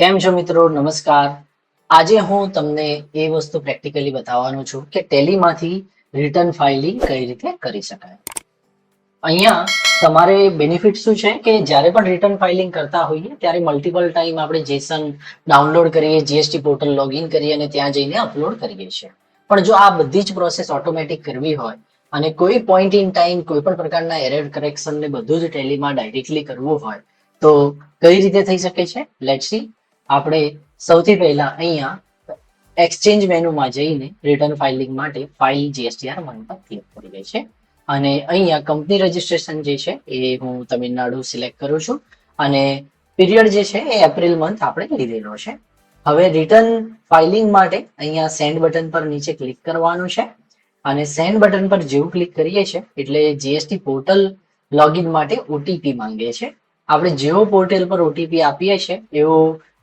કેમ છો મિત્રો? નમસ્કાર. આજે હું તમને એ વસ્તુ પ્રેક્ટિકલી બતાવવાનો છું કે ટેલીમાંથી રિટર્ન ફાઇલિંગ કઈ રીતે કરી શકાય. અહીંયા તમારે બેનિફિટ શું છે કે જ્યારે પણ રિટર્ન ફાઇલિંગ કરતા હોઈએ ત્યારે મલ્ટિપલ ટાઈમ આપણે જેસન ડાઉનલોડ કરીએ, જીએસટી પોર્ટલ લોગિન કરીએ અને ત્યાં જઈને અપલોડ કરીએ છીએ. પણ જો આ બધી જ પ્રોસેસ ઓટોમેટિક કરવી હોય અને કોઈ પોઈન્ટ ઇન ટાઈમ કોઈ પણ પ્રકારના એરર કરેક્શન ને બધું જ ટેલીમાં ડાયરેક્ટલી કરવું હોય તો કઈ રીતે થઈ શકે છે? Let's see. આપણે સૌથી પહેલા અહીંયા એક્સચેન્જ મેનુમાં જઈને રિટર્ન ફાઇલિંગ માટે ફાઇલ GSTR1 પર ક્લિક કરી છે અને અહીંયા કંપની રજિસ્ટ્રેશન જે છે એ હું તમિલનાડુ સિલેક્ટ કરું છું અને પીરિયડ જે છે એ એપ્રિલ મંથ આપણે લીધેલો છે. હવે રિટર્ન ફાઇલિંગ માટે અહીંયા સેન્ડ બટન પર નીચે ક્લિક કરવાનું છે અને સેન્ડ બટન પર જેવું ક્લિક કરીએ છીએ એટલે જીએસટી પોર્ટલ લોગિન માટે ઓટીપી માંગે છે. આપણે જેવો પોર્ટલ પર ઓટીપી આપીએ છીએ એવો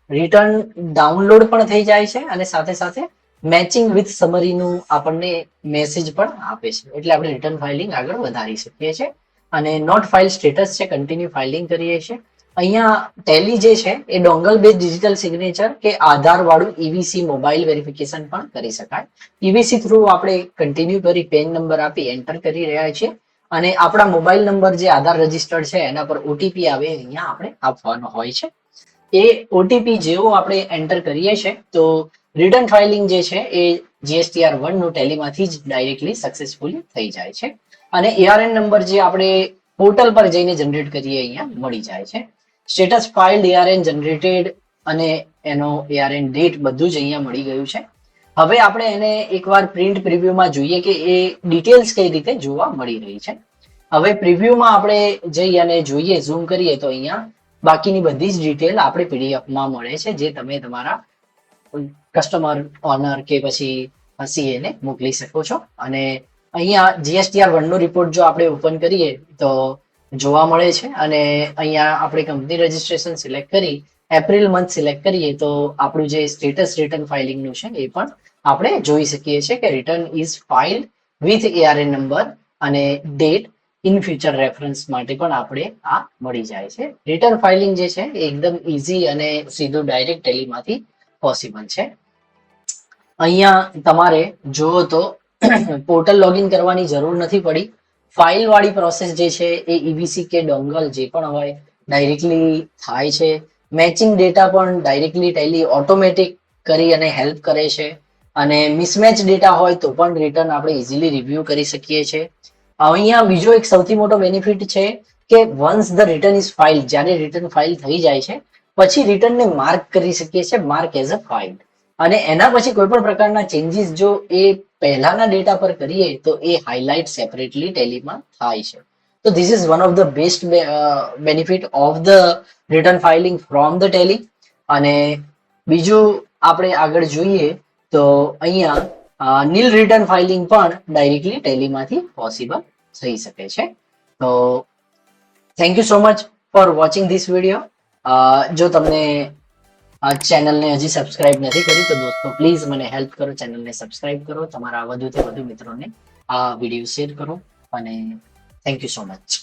રિટર્ન ડાઉનલોડ પણ થઈ જાય છે અને સાથે સાથે મેચિંગ વિથ સમરીનું આપણને મેસેજ પણ આપે છે. એટલે આપણે રિટર્ન ફાઇલિંગ આગળ વધારી શકીએ છીએ અને નોટ ફાઇલ સ્ટેટસ છે કન્ટિન્યુ ફાઇલિંગ કરીએ છીએ. અહીંયા ટેલી જે છે એ ડોંગલ બેઝ ડિજિટલ સિગ્નેચર કે આધાર વાળું ઈવીસી મોબાઈલ વેરિફિકેશન પણ કરી શકાય. ઈવીસી થ્રુ આપણે કન્ટિન્યુ કરી પેન નંબર આપી એન્ટર કરી રહ્યા છીએ અને આપણા મોબાઈલ નંબર જે આધાર રજિસ્ટર્ડ છે એના પર ઓટીપી આવે અહીંયા આપણે આપવાનો હોય છે. એ ઓટીપી જેવો આપણે એન્ટર કરીએ છીએ તો રિટર્ન ફાઇલિંગ જે છે એ GSTR1 નું ટેલીમાંથી જ ડાયરેક્ટલી સક્સેસફુલી થઈ જાય છે અને ARN નંબર જે આપણે પોર્ટલ પર જઈને જનરેટ કરીએ અહીંયા મળી જાય છે. સ્ટેટસ ફાઇલ્ડ ARN જનરેટેડ અને એનો ARN ડેટ બધું જ અહીંયા મળી ગયું છે. હવે આપણે એને એકવાર પ્રિન્ટ પ્રિવ્યુમાં જોઈએ કે એ ડિટેલ્સ કઈ રીતે જોવા મળી રહી છે. હવે પ્રિવ્યુમાં આપણે જઈ અને જોઈએ ઝૂમ કરીએ તો અહીંયા બાકીની બધી જ ડિટેલ આપણે પીડીએફમાં મળે છે જે તમે તમારા કસ્ટમર ઓનર કે પછી સીએ ને મોકલી શકો છો. અને અહીંયા GSTR1 નો રિપોર્ટ જો આપણે ઓપન કરીએ તો જોવા મળે છે અને અહીંયા આપણે કંપની રજિસ્ટ્રેશન સિલેક્ટ કરી એપ્રિલ મંથ સિલેક્ટ કરીએ તો આપણું જે સ્ટેટસ રિટર્ન ફાઇલિંગનું છે એ પણ આપણે જોઈ શકીએ છીએ કે return is ફાઇલ્ડ with ARN number અને ડેટ ઇન ફ્યુચર રેફરન્સ માટે પણ આપણે આ મળી જાય છે. રિટર્ન ફાઇલિંગ જે છે એ એકદમ ઇઝી અને સીધું ડાયરેક્ટ ટેલીમાંથી પોસિબલ છે. અહીંયા તમારે જુઓ તો પોર્ટલ લોગિન કરવાની જરૂર નથી પડી. ફાઇલ વાળી પ્રોસેસ જે છે એ ઈવીસી કે ડોંગલ જે પણ હોય ડાયરેક્ટલી થાય છે. મેચિંગ ડેટા પણ ડાયરેક્ટલી ટેલી ઓટોમેટિક કરી અને હેલ્પ કરે છે અને મિસમેચ ડેટા હોય તો પણ રિટર્ન આપણે ઇઝીલી રિવ્યુ કરી શકીએ છીએ. અહીંયા બીજો એક સૌથી મોટો બેનિફિટ છે કે once the return is file, જ્યારે રિટર્ન ફાઇલ થઈ જાય છે પછી રિટર્નને માર્ક કરી શકીએ છીએ, માર્ક એઝ અ ફાઇલ. અને એના પછી કોઈ પણ પ્રકારના ચેન્જીસ જો એ પહેલાના ડેટા પર કરીએ તો એ હાઇલાઇટ સેપરેટલી ટેલીમાં થાય છે. તો this is one of the best benefit of the return filing from the Tally. અને બીજું આપણે આગળ જોઈએ તો અહીંયા નીલ રિટર્ન ફાઇલિંગ પણ ડાયરેક્ટલી ટેલીમાંથી પોસિબલ થઈ શકે છે. તો thank you so much for watching this video. જો તમને આ ચેનલને હજી સબસ્ક્રાઇબ નથી કરી તો દોસ્તો પ્લીઝ મને હેલ્પ કરો, ચેનલને સબસ્ક્રાઇબ કરો, તમારા વધુથી વધુ મિત્રોને આ વિડીયો શેર કરો અને થેન્ક યુ સો મચ.